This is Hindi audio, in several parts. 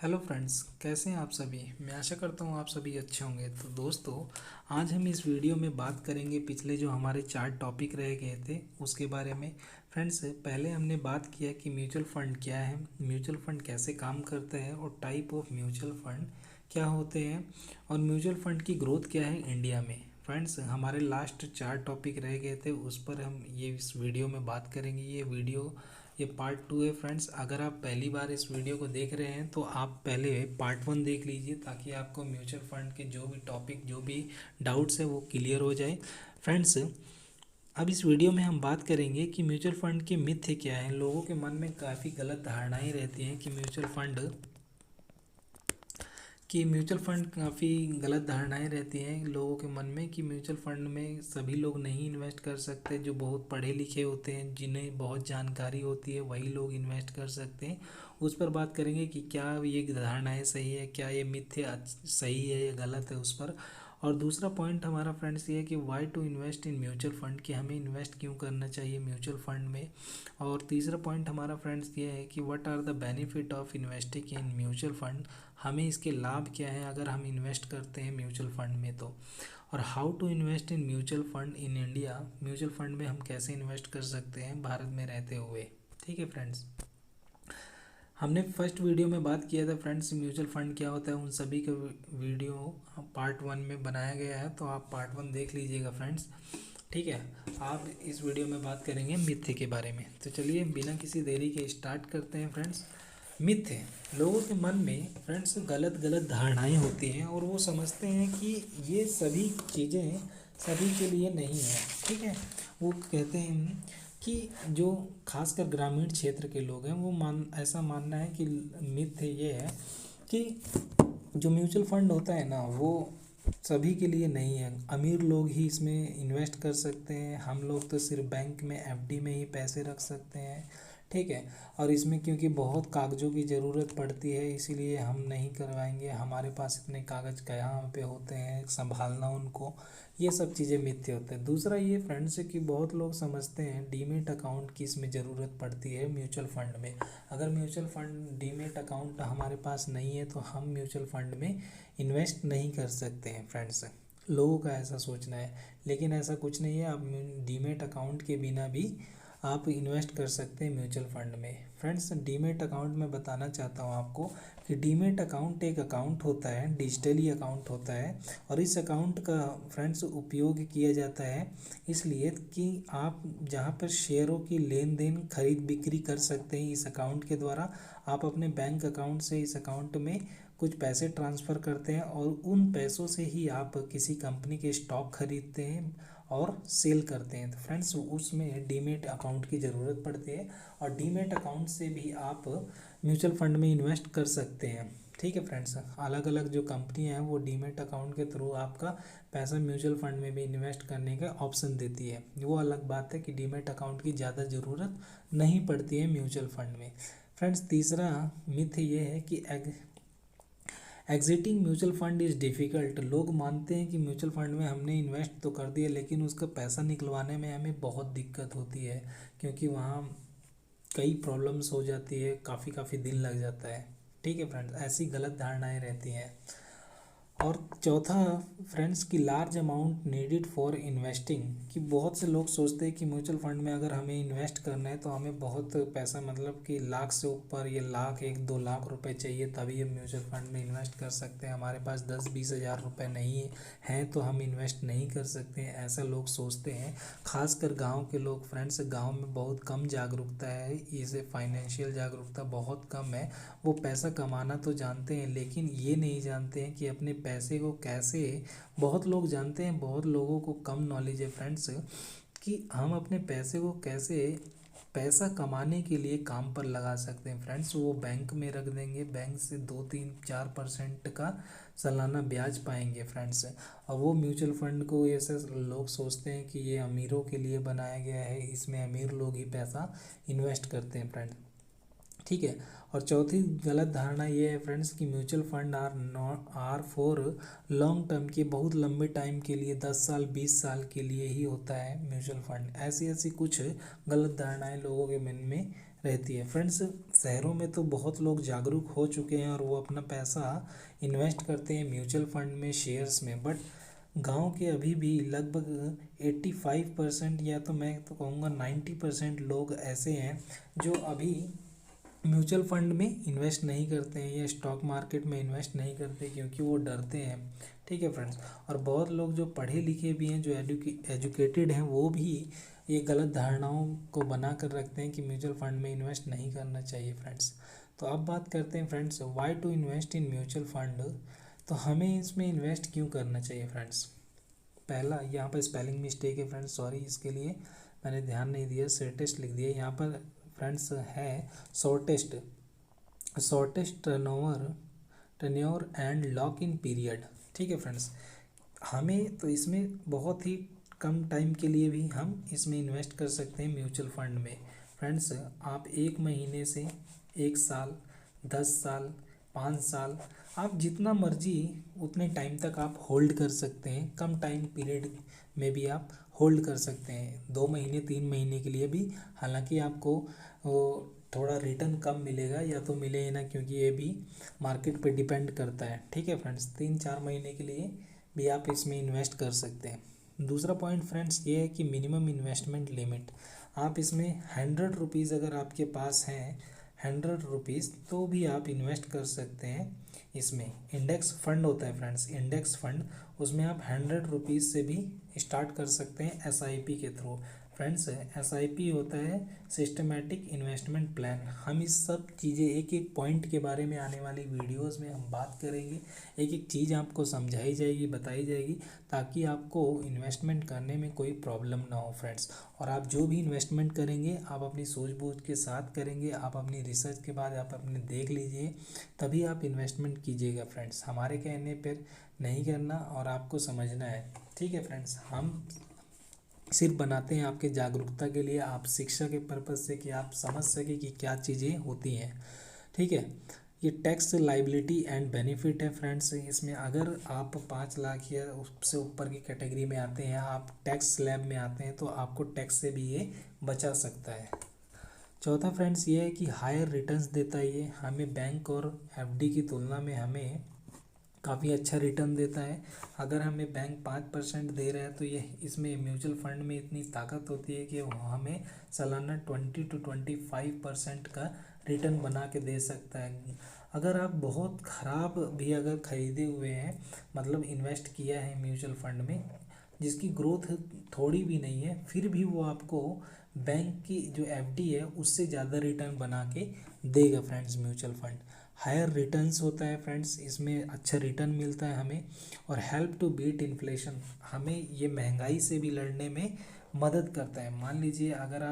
हेलो फ्रेंड्स, कैसे हैं आप सभी। मैं आशा करता हूँ आप सभी अच्छे होंगे। तो दोस्तों, आज हम इस वीडियो में बात करेंगे पिछले जो हमारे 4 टॉपिक रह गए थे उसके बारे में। फ्रेंड्स, पहले हमने बात किया कि म्यूचुअल फंड क्या है, म्यूचुअल फंड कैसे काम करते हैं और टाइप ऑफ म्यूचुअल फंड क्या होते हैं और म्यूचुअल फंड की ग्रोथ क्या है इंडिया में। फ्रेंड्स, हमारे लास्ट 4 टॉपिक रह गए थे, उस पर हम ये इस वीडियो में बात करेंगे। ये पार्ट 2 है। फ्रेंड्स, अगर आप पहली बार इस वीडियो को देख रहे हैं तो आप पहले पार्ट 1 देख लीजिए, ताकि आपको म्यूचुअल फंड के जो भी टॉपिक, जो भी डाउट्स है वो क्लियर हो जाए। फ्रेंड्स, अब इस वीडियो में हम बात करेंगे कि म्यूचुअल फंड के मिथ्य क्या हैं। लोगों के मन में काफ़ी गलत धारणाएं रहती हैं कि म्यूचुअल फंड काफ़ी गलत धारणाएं रहती हैं लोगों के मन में कि म्यूचुअल फंड में सभी लोग नहीं इन्वेस्ट कर सकते। जो बहुत पढ़े लिखे होते हैं, जिन्हें बहुत जानकारी होती है, वही लोग इन्वेस्ट कर सकते हैं। उस पर बात करेंगे कि क्या ये धारणाएं सही है, क्या ये मिथ्या सही है या गलत है उस पर। और दूसरा पॉइंट हमारा फ्रेंड्स ये है कि why to invest in mutual fund, कि हमें इन्वेस्ट क्यों करना चाहिए म्यूचुअल फंड में। और तीसरा पॉइंट हमारा फ्रेंड्स ये है कि what are the benefit of investing in mutual fund, हमें इसके लाभ क्या है अगर हम इन्वेस्ट करते हैं म्यूचुअल फंड में तो। और how to invest in mutual fund in India, mutual fund में हम कैसे इन्वेस्ट कर सकते हैं भारत में रहते हुए। ठीक है फ्रेंड्स, हमने फर्स्ट वीडियो में बात किया था फ्रेंड्स म्यूचुअल फंड क्या होता है, उन सभी का वीडियो पार्ट 1 में बनाया गया है, तो आप पार्ट 1 देख लीजिएगा फ्रेंड्स। ठीक है, आप इस वीडियो में बात करेंगे मिथ्य के बारे में। तो चलिए बिना किसी देरी के स्टार्ट करते हैं फ्रेंड्स। मिथ्य, लोगों के मन में फ्रेंड्स गलत गलत धारणाएं होती हैं और वो समझते हैं कि ये सभी चीज़ें सभी के लिए नहीं है। ठीक है, वो कहते हैं कि जो खासकर ग्रामीण क्षेत्र के लोग हैं वो ऐसा मानना है कि मिथ्य ये है कि जो म्यूचुअल फंड होता है ना वो सभी के लिए नहीं है। अमीर लोग ही इसमें इन्वेस्ट कर सकते हैं, हम लोग तो सिर्फ बैंक में एफडी में ही पैसे रख सकते हैं। ठीक है, और इसमें क्योंकि बहुत कागज़ों की ज़रूरत पड़ती है इसीलिए हम नहीं करवाएंगे, हमारे पास इतने कागज़ कहाँ पे होते हैं संभालना उनको। ये सब चीज़ें मिथ्य होते हैं। दूसरा ये फ्रेंड्स है कि बहुत लोग समझते हैं डीमेट अकाउंट की इसमें ज़रूरत पड़ती है म्यूचुअल फंड में। अगर म्यूचुअल फंड डीमेट अकाउंट हमारे पास नहीं है तो हम म्यूचुअल फंड में इन्वेस्ट नहीं कर सकते हैं फ्रेंड्स। लोगों का ऐसा सोचना है, लेकिन ऐसा कुछ नहीं है। आप डीमेट अकाउंट के बिना भी आप इन्वेस्ट कर सकते हैं म्यूचुअल फंड में। फ्रेंड्स, डीमेट अकाउंट में बताना चाहता हूँ आपको कि डीमेट अकाउंट एक अकाउंट होता है, डिजिटली अकाउंट होता है। और इस अकाउंट का फ्रेंड्स उपयोग किया जाता है इसलिए कि आप जहाँ पर शेयरों की लेन देन खरीद बिक्री कर सकते हैं इस अकाउंट के द्वारा। आप अपने बैंक अकाउंट से इस अकाउंट में कुछ पैसे ट्रांसफ़र करते हैं और उन पैसों से ही आप किसी कंपनी के स्टॉक खरीदते हैं और सेल करते हैं। तो फ्रेंड्स, उसमें डीमेट अकाउंट की ज़रूरत पड़ती है और डीमेट अकाउंट से भी आप म्यूचुअल फंड में इन्वेस्ट कर सकते हैं। ठीक है फ्रेंड्स, अलग अलग जो कंपनियां हैं वो डीमेट अकाउंट के थ्रू आपका पैसा म्यूचुअल फंड में भी इन्वेस्ट करने का ऑप्शन देती है। वो अलग बात है कि डीमेट अकाउंट की ज़्यादा ज़रूरत नहीं पड़ती है म्यूचुअल फंड में। फ्रेंड्स, तीसरा मिथ ये है कि exiting mutual fund is difficult. लोग मानते हैं कि म्यूचुअल फंड में हमने इन्वेस्ट तो कर दिया लेकिन उसका पैसा निकलवाने में हमें बहुत दिक्कत होती है, क्योंकि वहाँ कई प्रॉब्लम्स हो जाती है, काफ़ी काफ़ी दिन लग जाता है। ठीक है फ्रेंड्स, ऐसी गलत धारणाएं रहती हैं। और चौथा फ्रेंड्स की large amount needed for investing, कि बहुत से लोग सोचते हैं कि म्यूचुअल फंड में अगर हमें इन्वेस्ट करना है तो हमें बहुत पैसा, मतलब कि लाख से ऊपर, ये लाख 1-2 लाख रुपए चाहिए तभी हम म्यूचुअल फंड में इन्वेस्ट कर सकते हैं। हमारे पास 10-20 हज़ार रुपये नहीं हैं तो हम इन्वेस्ट नहीं कर सकते हैं, ऐसा लोग सोचते हैं। खासकर गाँव के लोग फ्रेंड्स, गाँव में बहुत कम जागरूकता है, इसे फाइनेंशियल जागरूकता बहुत कम है। वो पैसा कमाना तो जानते हैं लेकिन ये नहीं जानते हैं कि अपने पैसे को कैसे, बहुत लोग जानते हैं, बहुत लोगों को कम नॉलेज है फ्रेंड्स कि हम अपने पैसे को कैसे पैसा कमाने के लिए काम पर लगा सकते हैं। फ्रेंड्स, वो बैंक में रख देंगे, बैंक से 2-3-4% का सालाना ब्याज पाएंगे फ्रेंड्स। और वो म्यूचुअल फंड को ऐसे लोग सोचते हैं कि ये अमीरों के लिए बनाया गया है, इसमें अमीर लोग ही पैसा इन्वेस्ट करते हैं फ्रेंड्स। ठीक है, और चौथी गलत धारणा ये है फ्रेंड्स कि mutual fund are for long term, के बहुत लंबे टाइम के लिए, 10 साल 20 साल के लिए ही होता है म्यूचुअल फंड। ऐसी ऐसी कुछ गलत धारणाएं लोगों के मन में रहती है। फ्रेंड्स, शहरों में तो बहुत लोग जागरूक हो चुके हैं और वो अपना पैसा इन्वेस्ट करते हैं म्यूचुअल फंड में, शेयर्स में, बट गांव के अभी भी लगभग 85% या तो मैं तो कहूँगा 90% लोग ऐसे हैं जो अभी म्यूचुअल फंड में इन्वेस्ट नहीं करते हैं या स्टॉक मार्केट में इन्वेस्ट नहीं करते, क्योंकि वो डरते हैं। ठीक है फ्रेंड्स, और बहुत लोग जो पढ़े लिखे भी हैं, जो एजुकेटेड हैं, वो भी ये गलत धारणाओं को बना कर रखते हैं कि म्यूचुअल फंड में इन्वेस्ट नहीं करना चाहिए फ्रेंड्स। तो अब बात करते हैं friends, why to invest in mutual fund. तो हमें इसमें इन्वेस्ट क्यों करना चाहिए फ्रेंड्स। पहला, यहाँ पर स्पेलिंग मिस्टेक है फ्रेंड्स, सॉरी, इसके लिए मैंने ध्यान नहीं दिया, शॉर्टेस्ट लिख दिया यहाँ पर फ्रेंड्स, है shortest, turnover and lock in period. ठीक है फ्रेंड्स, हमें तो इसमें बहुत ही कम टाइम के लिए भी हम इसमें इन्वेस्ट कर सकते हैं म्यूचुअल फंड में। फ्रेंड्स, आप 1 महीने से 1 साल, 10 साल, 5 साल, आप जितना मर्जी उतने टाइम तक आप होल्ड कर सकते हैं। कम टाइम पीरियड में भी आप होल्ड कर सकते हैं, 2 महीने 3 महीने के लिए भी। हालांकि आपको थोड़ा रिटर्न कम मिलेगा या तो मिले ही ना, क्योंकि ये भी मार्केट पे डिपेंड करता है। ठीक है फ्रेंड्स, 3-4 महीने के लिए भी आप इसमें इन्वेस्ट कर सकते हैं। दूसरा पॉइंट फ्रेंड्स ये है कि मिनिमम इन्वेस्टमेंट लिमिट, आप इसमें 100 रुपीज़ अगर आपके पास हैं, 100 रुपीज़, तो भी आप इन्वेस्ट कर सकते हैं। इसमें इंडेक्स फंड होता है फ्रेंड्स, इंडेक्स फंड, उसमें आप 100 रुपीज़ से भी स्टार्ट कर सकते हैं SIP के थ्रू। फ्रेंड्स, SIP होता है सिस्टमेटिक इन्वेस्टमेंट प्लान। हम इस सब चीज़ें एक एक पॉइंट के बारे में आने वाली वीडियोस में हम बात करेंगे, एक एक चीज़ आपको समझाई जाएगी, बताई जाएगी, ताकि आपको इन्वेस्टमेंट करने में कोई प्रॉब्लम ना हो फ्रेंड्स। और आप जो भी इन्वेस्टमेंट करेंगे आप अपनी सूझबूझ के साथ करेंगे, आप अपनी रिसर्च के बाद आप अपने देख लीजिए, तभी आप इन्वेस्टमेंट कीजिएगा फ्रेंड्स। हमारे कहने पर नहीं करना और आपको समझना है। ठीक है फ्रेंड्स, हम सिर्फ बनाते हैं आपके जागरूकता के लिए, आप शिक्षा के पर्पज़ से, कि आप समझ सके कि क्या चीज़ें होती हैं। ठीक है, ये टैक्स लाइबिलिटी एंड बेनिफिट है फ्रेंड्स। इसमें अगर आप 5 लाख या उससे ऊपर की कैटेगरी में आते हैं, आप टैक्स स्लैब में आते हैं, तो आपको टैक्स से भी ये बचा सकता है। चौथा फ्रेंड्स ये है कि हायर रिटर्न्स देता है ये हमें, बैंक और FD की तुलना में हमें काफ़ी अच्छा रिटर्न देता है। अगर हमें बैंक 5% दे रहा है, तो ये इसमें म्यूचुअल फंड में इतनी ताकत होती है कि वो हमें सालाना 20 to 25% का रिटर्न बना के दे सकता है। अगर आप बहुत ख़राब भी अगर ख़रीदे हुए हैं, मतलब इन्वेस्ट किया है म्यूचुअल फंड में, जिसकी ग्रोथ थोड़ी भी नहीं है, फिर भी वो आपको बैंक की जो FD है उससे ज़्यादा रिटर्न बना के देगा friends mutual fund. Higher returns होता है फ्रेंड्स, इसमें अच्छा रिटर्न मिलता है हमें। और हेल्प टू बीट इन्फ्लेशन, हमें ये महंगाई से भी लड़ने में मदद करता है। मान लीजिए अगर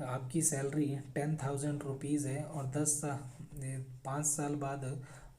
आपकी सैलरी 10,000 रुपीज़ है और 5 साल बाद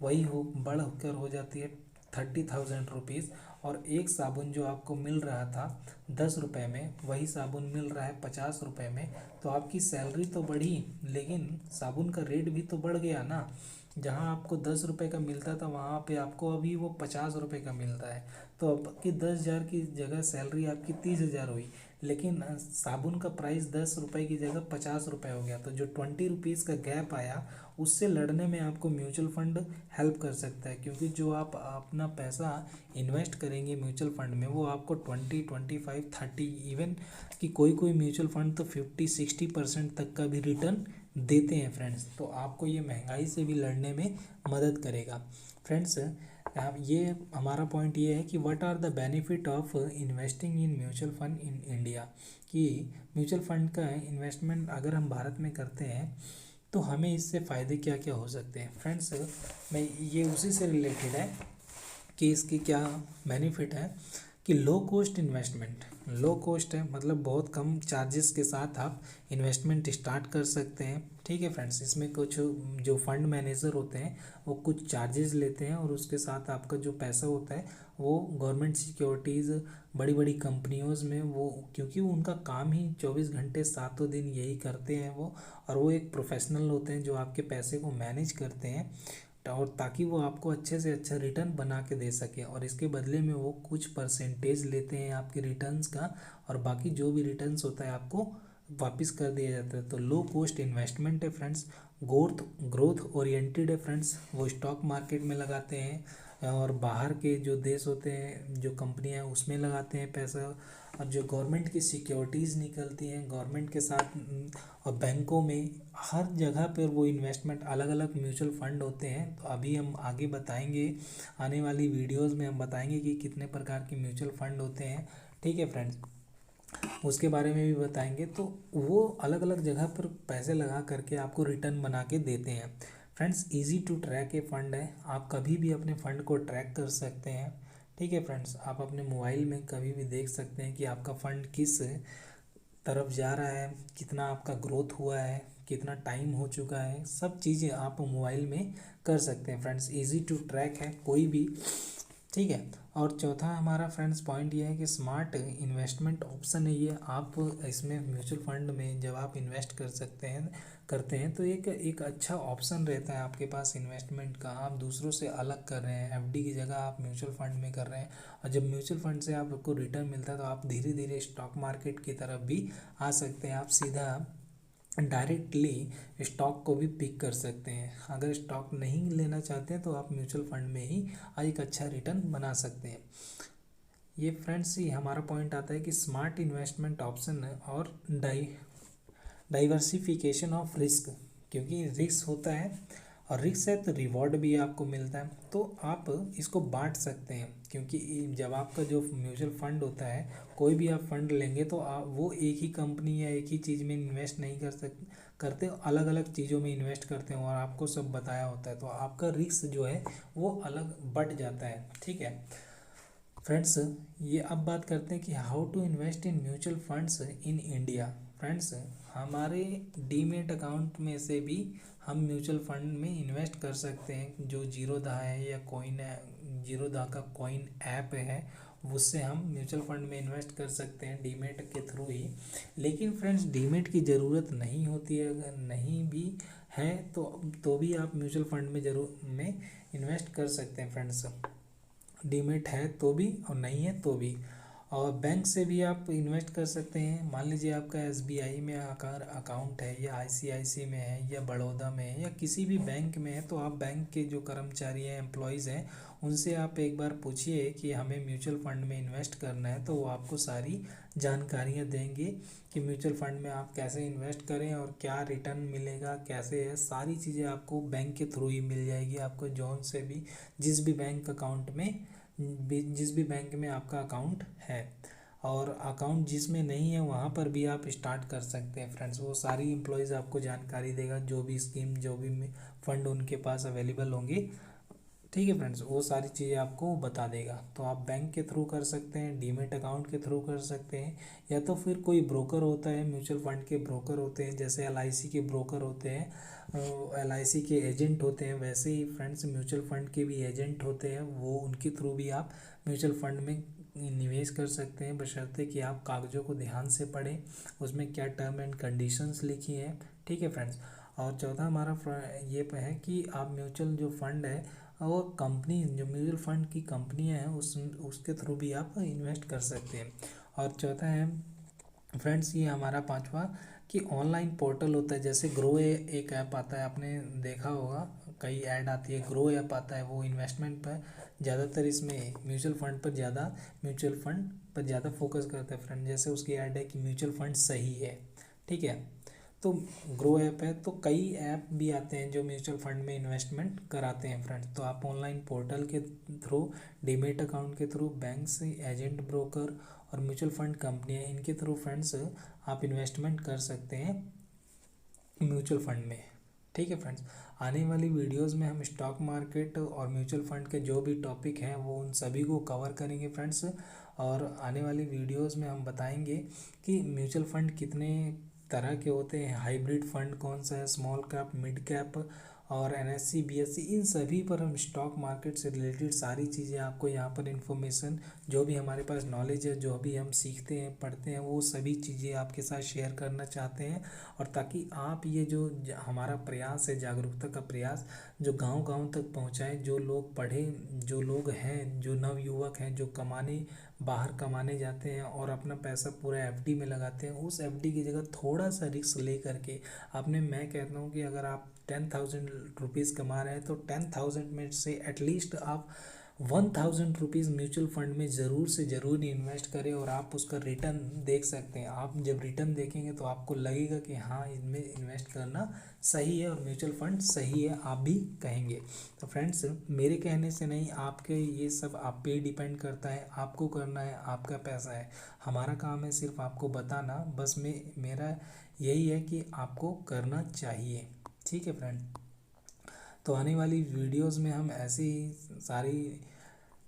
वही बढ़ कर हो जाती है 30,000 रुपीज़, और एक साबुन जो आपको मिल रहा था 10 रुपये में, वही साबुन मिल रहा है 50 रुपये में, तो आपकी सैलरी तो बढ़ी, लेकिन साबुन का रेट भी तो बढ़ गया ना। जहाँ आपको 10 रुपये का मिलता था, वहाँ पे आपको अभी वो 50 रुपये का मिलता है। तो अब की 10,000 की जगह सैलरी आपकी 30,000 हुई, लेकिन साबुन का प्राइस 10 रुपये की जगह 50 रुपये हो गया। तो जो 20 रुपीज़ का गैप आया, उससे लड़ने में आपको म्यूचुअल फंड हेल्प कर सकता है, क्योंकि जो आप अपना पैसा इन्वेस्ट करेंगे म्यूचुअल फंड में, वो आपको 20, 25, 30, इवन कि कोई म्यूचुअल फंड तो 50-60% तक का भी रिटर्न देते हैं फ्रेंड्स। तो आपको ये महंगाई से भी लड़ने में मदद करेगा फ्रेंड्स। आप ये हमारा पॉइंट ये है कि what are the benefit of investing in mutual fund in India, कि म्यूचुअल फंड का इन्वेस्टमेंट अगर हम भारत में करते हैं तो हमें इससे फ़ायदे क्या क्या हो सकते हैं फ्रेंड्स। मैं ये उसी से रिलेटेड है कि इसकी क्या बेनिफिट है, कि low cost investment, low cost है मतलब बहुत कम चार्जेस के साथ आप इन्वेस्टमेंट स्टार्ट कर सकते हैं। ठीक है फ्रेंड्स, इसमें कुछ जो फंड मैनेजर होते हैं वो कुछ चार्जेस लेते हैं, और उसके साथ आपका जो पैसा होता है वो गवर्नमेंट सिक्योरिटीज़, बड़ी बड़ी कंपनियों में, वो क्योंकि उनका काम ही 24 घंटे 7 दिन यही करते हैं वो, और वो एक प्रोफेशनल होते हैं जो आपके पैसे को मैनेज करते हैं, और ताकि वो आपको अच्छे से अच्छा रिटर्न बना के दे सके, और इसके बदले में वो कुछ परसेंटेज लेते हैं आपके रिटर्न्स का, और बाकी जो भी रिटर्न्स होता है आपको वापस कर दिया जाता है। तो लो कॉस्ट इन्वेस्टमेंट है फ्रेंड्स, ग्रोथ ग्रोथ ओरिएंटेड है फ्रेंड्स, वो स्टॉक मार्केट में लगाते हैं और बाहर के जो देश होते हैं, जो कंपनियां हैं उसमें लगाते हैं पैसा। और जो गवर्नमेंट की सिक्योरिटीज़ निकलती हैं गवर्नमेंट के साथ और बैंकों में, हर जगह पर वो इन्वेस्टमेंट, अलग अलग म्यूचुअल फंड होते हैं। तो अभी हम आगे बताएंगे, आने वाली वीडियोस में हम बताएंगे कि कितने प्रकार के म्यूचुअल फंड होते हैं। ठीक है फ्रेंड्स, उसके बारे में भी बताएंगे। तो वो अलग अलग जगह पर पैसे लगा करके आपको रिटर्न बना के देते हैं फ्रेंड्स। इजी टू ट्रैक ये फंड है, आप कभी भी अपने फंड को ट्रैक कर सकते हैं। ठीक है फ्रेंड्स, आप अपने मोबाइल में कभी भी देख सकते हैं कि आपका फंड किस तरफ जा रहा है, कितना आपका ग्रोथ हुआ है, कितना टाइम हो चुका है, सब चीज़ें आप मोबाइल में कर सकते हैं फ्रेंड्स। इजी टू ट्रैक है कोई भी। ठीक है, और चौथा हमारा फ्रेंड्स पॉइंट ये है कि स्मार्ट इन्वेस्टमेंट ऑप्शन है ये। आप इसमें म्यूचुअल फंड में जब आप इन्वेस्ट कर सकते हैं करते हैं तो एक एक अच्छा ऑप्शन रहता है आपके पास इन्वेस्टमेंट का। आप दूसरों से अलग कर रहे हैं, एफडी की जगह आप म्यूचुअल फंड में कर रहे हैं, और जब म्यूचुअल फंड से आपको रिटर्न मिलता है तो आप धीरे धीरे स्टॉक मार्केट की तरफ भी आ सकते हैं। आप सीधा डायरेक्टली स्टॉक को भी पिक कर सकते हैं। अगर स्टॉक नहीं लेना चाहते हैं तो आप म्यूचुअल फंड में ही एक अच्छा रिटर्न बना सकते हैं। ये फ्रेंड्स ही हमारा पॉइंट आता है कि स्मार्ट इन्वेस्टमेंट ऑप्शन है और डाइवर्सिफिकेशन ऑफ रिस्क, क्योंकि रिस्क होता है और रिस्क है तो रिवॉर्ड भी आपको मिलता है। तो आप इसको बांट सकते हैं, क्योंकि जब आपका जो म्यूचुअल फंड होता है, कोई भी आप फंड लेंगे तो आप वो एक ही कंपनी या एक ही चीज़ में इन्वेस्ट नहीं करते, अलग अलग चीज़ों में इन्वेस्ट करते हैं और आपको सब बताया होता है। तो आपका रिस्क जो है वो अलग बढ़ जाता है। ठीक है फ्रेंड्स, ये अब बात करते हैं कि how to invest in mutual funds in India. Friends, हमारे डीमेट अकाउंट में से भी हम म्यूचुअल फंड में इन्वेस्ट कर सकते हैं। जो जीरोधा है या कॉइन है, जीरोधा का कॉइन ऐप है, उससे हम म्यूचुअल फंड में इन्वेस्ट कर सकते हैं डीमेट के थ्रू ही। लेकिन फ्रेंड्स, डीमेट की ज़रूरत नहीं होती है, अगर नहीं भी है तो भी आप म्यूचुअल फंड में इन्वेस्ट कर सकते हैं फ्रेंड्स। डीमेट है तो भी और नहीं है तो भी। और बैंक से भी आप इन्वेस्ट कर सकते हैं। मान लीजिए आपका एसबीआई में अकाउंट है, या आईसीआईसी में है, या बड़ौदा में है, या किसी भी बैंक में है, तो आप बैंक के जो कर्मचारी हैं, एम्प्लॉयज़ हैं, उनसे आप एक बार पूछिए कि हमें म्यूचुअल फंड में इन्वेस्ट करना है, तो वो आपको सारी जानकारियाँ देंगे कि म्यूचुअल फंड में आप कैसे इन्वेस्ट करें और क्या रिटर्न मिलेगा, कैसे है। सारी चीज़ें आपको बैंक के थ्रू ही मिल जाएगी। आपको जौन से भी जिस भी बैंक अकाउंट में जिस भी बैंक में आपका अकाउंट है, और अकाउंट जिसमें नहीं है वहाँ पर भी आप स्टार्ट कर सकते हैं फ्रेंड्स। वो सारी एम्प्लॉयज़ आपको जानकारी देगा, जो भी स्कीम, जो भी फंड उनके पास अवेलेबल होंगे। ठीक है फ्रेंड्स, वो सारी चीज़ें आपको बता देगा। तो आप बैंक के थ्रू कर सकते हैं, डीमेट अकाउंट के थ्रू कर सकते हैं, या तो फिर कोई ब्रोकर होता है, म्यूचुअल फंड के ब्रोकर होते हैं, जैसे एलआईसी के ब्रोकर होते हैं, एलआईसी के एजेंट होते हैं, वैसे ही फ्रेंड्स म्यूचुअल फंड के भी एजेंट होते हैं। वो उनके थ्रू भी आप म्यूचुअल फंड में निवेश कर सकते हैं, बशर्ते कि आप कागज़ों को ध्यान से पढ़ें, उसमें क्या टर्म एंड कंडीशंस लिखी हैं। ठीक है फ्रेंड्स, और चौथा हमारा ये है कि आप म्यूचुअल जो फंड है और कंपनी, जो म्यूचुअल फंड की कंपनियां हैं उसके थ्रू भी आप इन्वेस्ट कर सकते हैं। और चौथा है फ्रेंड्स, ये हमारा पांचवा कि ऑनलाइन पोर्टल होता है, जैसे ग्रो एक ऐप आता है, आपने देखा होगा, कई ऐड आती है, ग्रो ऐप आता है, वो इन्वेस्टमेंट पर ज़्यादातर, इसमें म्यूचुअल फंड पर ज़्यादा फोकस करता है फ्रेंड। जैसे उसकी ऐड है कि म्यूचुअल फंड सही है। ठीक है, तो ग्रो ऐप है, तो कई ऐप भी आते हैं जो म्यूचुअल फंड में इन्वेस्टमेंट कराते हैं फ्रेंड्स। तो आप ऑनलाइन पोर्टल के थ्रू, डीमेट अकाउंट के थ्रू, बैंक से, एजेंट, ब्रोकर और म्यूचुअल फंड कंपनियां, इनके थ्रू फ्रेंड्स आप इन्वेस्टमेंट कर सकते हैं म्यूचुअल फंड में। ठीक है फ्रेंड्स, आने वाली वीडियोस में हम स्टॉक मार्केट और म्यूचुअल फंड के जो भी टॉपिक हैं वो उन सभी को कवर करेंगे फ्रेंड्स। और आने वाली वीडियोस में हम बताएंगे कि म्यूचुअल फंड कितने तरह के होते हैं, हाइब्रिड फंड कौन सा है, स्मॉल कैप, मिड कैप और NSE BSE इन सभी पर हम स्टॉक मार्केट से रिलेटेड सारी चीज़ें आपको यहाँ पर इन्फॉर्मेशन, जो भी हमारे पास नॉलेज है, जो भी हम सीखते हैं पढ़ते हैं, वो सभी चीज़ें आपके साथ शेयर करना चाहते हैं। और ताकि आप ये जो हमारा प्रयास है, जागरूकता का प्रयास, जो गांव गांव तक पहुंचाएं, जो लोग पढ़े, जो लोग हैं, जो नवयुवक हैं, जो बाहर कमाने जाते हैं और अपना पैसा पूरा एफडी में लगाते हैं, उस एफडी की जगह थोड़ा सा रिस्क ले करके आपने, मैं कहता हूँ कि अगर आप 10,000 रुपीज़ कमा रहे हैं तो 10,000 में से एटलीस्ट आप 1,000 रुपीज़ म्यूचुअल फंड में ज़रूर से ज़रूर इन्वेस्ट करें और आप उसका रिटर्न देख सकते हैं। आप जब रिटर्न देखेंगे तो आपको लगेगा कि हाँ, इनमें इन्वेस्ट करना सही है और म्यूचुअल फंड सही है, आप भी कहेंगे। तो फ्रेंड्स, मेरे कहने से नहीं, आपके ये सब आप पे डिपेंड करता है, आपको करना है, आपका पैसा है। हमारा काम है सिर्फ आपको बताना, बस मेरा यही है कि आपको करना चाहिए। ठीक है फ्रेंड, तो आने वाली वीडियोस में हम ऐसी ही सारी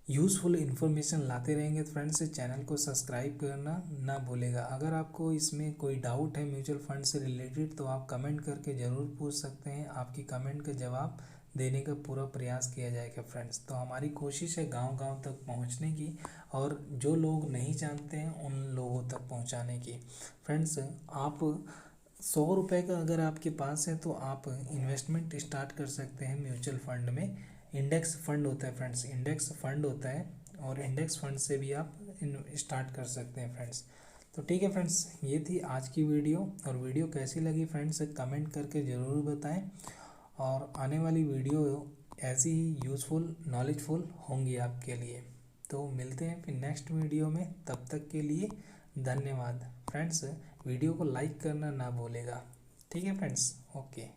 यूज़फुल इन्फॉर्मेशन लाते रहेंगे। तो फ्रेंड्स, चैनल को सब्सक्राइब करना ना भूलेगा। अगर आपको इसमें कोई डाउट है म्यूचुअल फंड से रिलेटेड तो आप कमेंट करके ज़रूर पूछ सकते हैं, आपकी कमेंट का जवाब देने का पूरा प्रयास किया जाएगा फ्रेंड्स। तो हमारी कोशिश है गांव गांव तक पहुंचने की और जो लोग नहीं जानते हैं उन लोगों तक पहुंचाने की। फ्रेंड्स, आप 100 रुपये का अगर आपके पास है तो आप इन्वेस्टमेंट स्टार्ट कर सकते हैं म्यूचुअल फंड में। इंडेक्स फंड होता है फ्रेंड्स, इंडेक्स फंड होता है और इंडेक्स फंड से भी आप स्टार्ट कर सकते हैं फ्रेंड्स। तो ठीक है फ्रेंड्स, ये थी आज की वीडियो। और वीडियो कैसी लगी फ्रेंड्स कमेंट करके ज़रूर बताएं। और आने वाली वीडियो ऐसी ही यूज़फुल नॉलेजफुल होंगी आपके लिए। तो मिलते हैं फिर नेक्स्ट वीडियो में, तब तक के लिए धन्यवाद फ्रेंड्स। वीडियो को लाइक करना ना भूलेगा। ठीक है फ्रेंड्स, ओके।